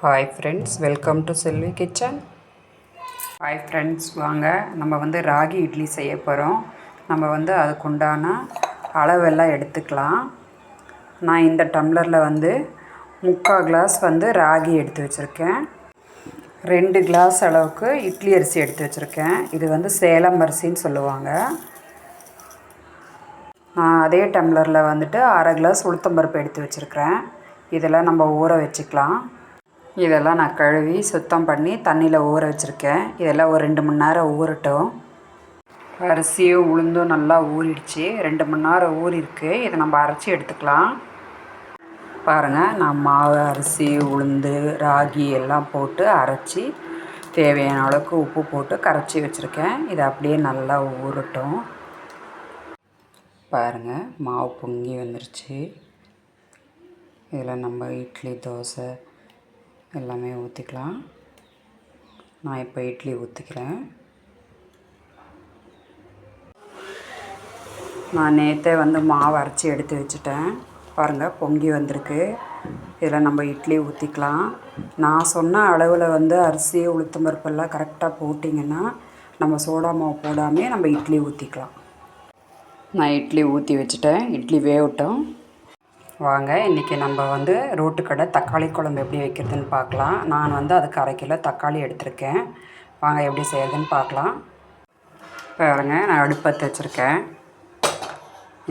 Hi friends, welcome to Selvi kitchen. Hi friends, வாங்க நம்ம ராகி இட்லி செய்ய போகிறோம். நம்ம அதுக்குண்டான அளவெல்லாம் எடுத்துக்கலாம். நான் இந்த டம்ளரில் 3/4 கிளாஸ் ராகி எடுத்து வச்சுருக்கேன். 2 கிளாஸ் அளவுக்கு இட்லி அரிசி எடுத்து வச்சுருக்கேன். இது சேலம் அரிசின்னு சொல்லுவாங்க. நான் அதே டம்ளரில் 1/2 கிளாஸ் உளுத்தம்பருப்பு எடுத்து வச்சுருக்கிறேன். இதெல்லாம் நம்ம ஊற வச்சுக்கலாம். இதெல்லாம் நான் கழுவி சுத்தம் பண்ணி தண்ணியில் ஊற வச்சுருக்கேன். இதெல்லாம் ஒரு 2 மணி நேரம் ஊறட்டும். அரிசியும் உளுந்தும் நல்லா ஊறிடுச்சு. 2 மணி நேரம் ஊறிருக்கு. இதை நம்ம அரைச்சி எடுத்துக்கலாம். பாருங்கள், நான் மாவு, அரிசி, உளுந்து, ராகி எல்லாம் போட்டு அரைச்சி தேவையான அளவுக்கு உப்பு போட்டு கரைச்சி வச்சுருக்கேன். இதை அப்படியே நல்லா ஊறட்டும். பாருங்கள், மாவு பொங்கி வந்துருச்சு. இதில் நம்ம இட்லி, தோசை எல்லாமே ஊற்றிக்கலாம். நான் இப்போ இட்லி ஊற்றிக்கிறேன். நான் நேற்றே மாவு அரைச்சி எடுத்து வச்சுட்டேன். பாருங்கள், பொங்கி வந்திருக்கு. இதில் நம்ம இட்லி ஊற்றிக்கலாம். நான் சொன்ன அளவில் அரிசி, உளுத்தம் பருப்பெல்லாம் கரெக்டாக போட்டிங்கன்னா நம்ம சோடா மாவு போடாமல் நம்ம இட்லி ஊற்றிக்கலாம். நான் இட்லி ஊற்றி வச்சுட்டேன். இட்லி வேகட்டும். வாங்க, இன்றைக்கி நம்ம ரோட்டுக்கடை தக்காளி குழம்பு எப்படி வைக்கிறதுன்னு பார்க்கலாம். நான் அதுக்கு 1/2 கிலோ தக்காளி எடுத்திருக்கேன். வாங்க எப்படி செய்கிறதுன்னு பார்க்கலாம். பாருங்க, நான் அடுப்பத்தை வச்சுருக்கேன்.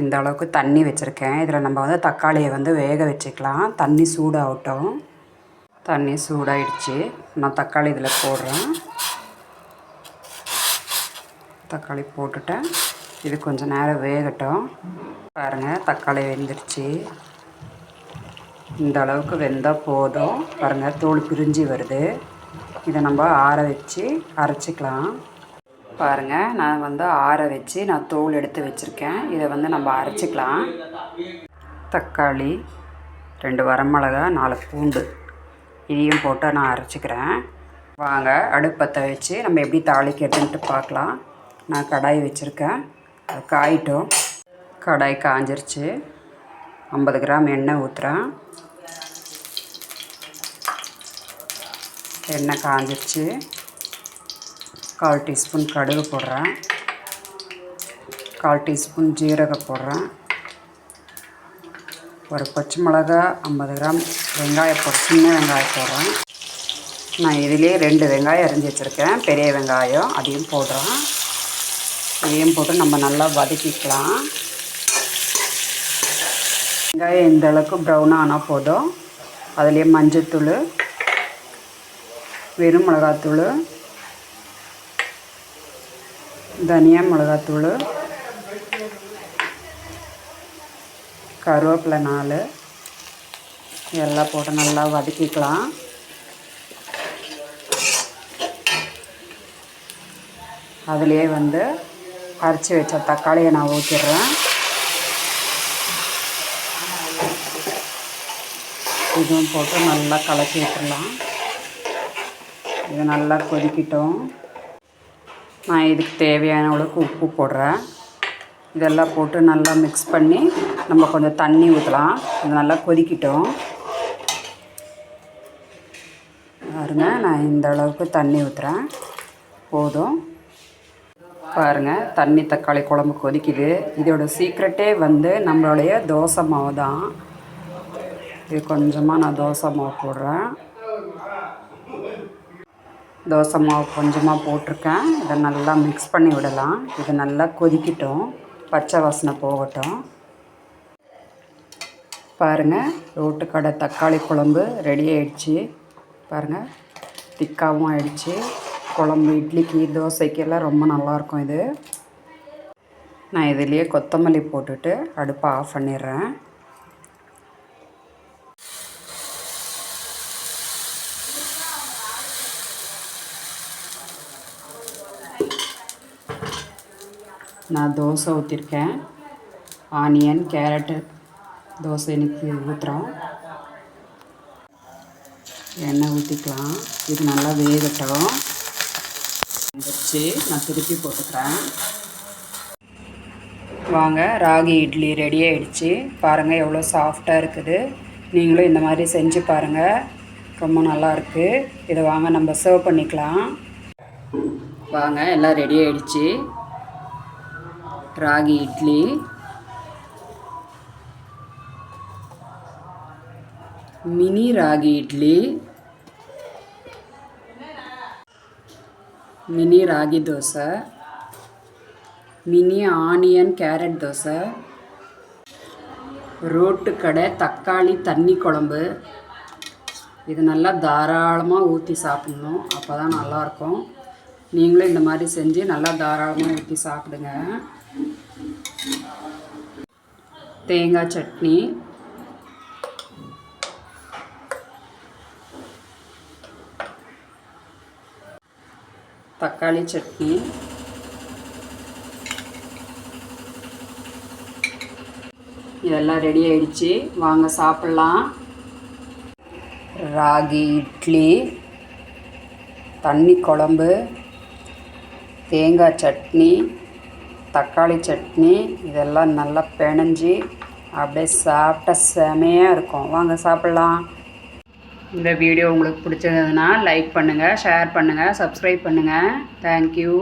இந்த அளவுக்கு தண்ணி வச்சுருக்கேன். இதில் நம்ம தக்காளியை வேக வச்சுக்கலாம். தண்ணி சூடாகட்டும். தண்ணி சூடாகிடுச்சு. நான் தக்காளி இதில் போடுறேன். தக்காளி போட்டுட்டேன். இது கொஞ்சம் நேரம் வேகட்டும். பாருங்கள், தக்காளி வெந்துடுச்சு. இந்த அளவுக்கு வெந்தால் போதும். பாருங்கள், தோல் பிரிஞ்சு வருது. இதை நம்ம ஆற வச்சு அரைச்சிக்கலாம். பாருங்கள், நான் ஆற வச்சு நான் தோல் எடுத்து வச்சுருக்கேன். இதை நம்ம அரைச்சிக்கலாம். தக்காளி, 2 வரமிளகா, 4 பூண்டு இதையும் போட்டு நான் அரைச்சிக்கிறேன். வாங்க, அடுப்பத்தை வச்சு நம்ம எப்படி தாளிக்கிறதுன்ட்டு பார்க்கலாம். நான் கடாய் வச்சுருக்கேன். அது காயிட்டும். கடாய் காஞ்சிருச்சு. 50 கிராம் எண்ணெய் ஊற்றுறேன். எண்ணெய் காஞ்சிருச்சு. 1/4 டீஸ்பூன் கடுகு போடுறேன். 1/4 டீஸ்பூன் ஜீரகம் போடுறேன். ஒரு பச்சை மிளகா, 50 கிராம் வெங்காயம் சின்ன வெங்காயம் போடுறேன். நான் இதிலே 2 வெங்காயம் அரிஞ்சு வச்சுருக்கேன். பெரிய வெங்காயம் அதையும் போடுறேன். இதையும் போட்டு நம்ம நல்லா வதக்கிக்கலாம். வெங்காயம் இந்த அளவுக்கு ப்ரௌனாக ஆனால் போதும். அதுலேயே மஞ்சத்தூள், வெறும் மிளகாத்தூள், தனியா மிளகாத்தூள், கருவேப்பிலை 4 எல்லாம் போட்டு நல்லா வதக்கிக்கலாம். அதுலேயே அரைச்சி வச்ச தக்காளியை நான் ஊற்றிடுறேன். இதுவும் போட்டு நல்லா கலக்கி விட்டுடலாம். இது நல்லா கொதிக்கட்டும். நான் இதுக்கு தேவையான அளவுக்கு உப்பு போடுறேன். இதெல்லாம் போட்டு நல்லா மிக்ஸ் பண்ணி நம்ம கொஞ்சம் தண்ணி ஊற்றலாம். இது நல்லா கொதிக்கட்டும். பாருங்க, நான் இந்த அளவுக்கு தண்ணி ஊற்றுறேன். போதும். பாருங்கள், தண்ணி தக்காளி குழம்பு கொதிக்குது. இதோட சீக்ரெட்டே நம்மளுடைய தோசை மாவு தான். இது கொஞ்சமாக நான் தோசை மாவு போடுறேன். தோசை மாவு கொஞ்சமாக போட்டிருக்கேன். இதை நல்லா மிக்ஸ் பண்ணி விடலாம். இது நல்லா கொதிக்கட்டும். பச்சை வாசனை போகட்டும். பாருங்கள், ரோட்டுக்கடை தக்காளி குழம்பு ரெடி ஆகிடுச்சு. பாருங்கள், திக்காகவும் ஆகிடுச்சு. குழம்பு இட்லிக்கு, தோசைக்கெல்லாம் ரொம்ப நல்லாயிருக்கும். இது நான் இதிலேயே கொத்தமல்லி போட்டுட்டு அடுப்பை ஆஃப் பண்ணிடுறேன். நான் தோசை ஊற்றிருக்கேன். ஆனியன், கேரட்டு தோசை இன்னைக்கு ஊற்றுறோம். எண்ணெய் ஊற்றிக்கலாம். இது நல்லா வேகட்டும். வச்சு நான் திருப்பி போட்டுக்கிறேன். வாங்க, ராகி இட்லி ரெடி ஆகிடுச்சு. பாருங்கள், எவ்வளோ சாஃப்டாக இருக்குது. நீங்களும் இந்த மாதிரி செஞ்சு பாருங்கள். ரொம்ப நல்லாயிருக்கு. இதை வாங்க நம்ம சர்வ் பண்ணிக்கலாம். வாங்க, எல்லாம் ரெடி ஆகிடுச்சு. Ragi idli, mini ragi idli, mini ragi dosa, mini onion carrot dosa, road கடை தக்காளி தண்ணி குழம்பு. இது நல்லா தாராளமாக ஊற்றி சாப்பிட்ணும், அப்போ தான் நல்லாயிருக்கும். நீங்களும் இந்த மாதிரி செஞ்சு நல்லா தாராளமாக ஊற்றி சாப்பிடுங்க. தேங்காய் சட்னி, தக்காளி சட்னி, இதெல்லாம் ரெடி ஆகிடுச்சு. வாங்க சாப்பிட்லாம். ராகி இட்லி, தண்ணி குழம்பு, தேங்காய் சட்னி, தக்காளி சட்னி, இதெல்லாம் நல்லா பிணைஞ்சி அப்படியே சாப்பிட்டா செமையாக இருக்கும். வாங்க சாப்பிட்லாம். இந்த வீடியோ உங்களுக்கு பிடிச்சதுன்னா லைக் பண்ணுங்கள், ஷேர் பண்ணுங்கள், சப்ஸ்கிரைப் பண்ணுங்கள். தேங்க்யூ.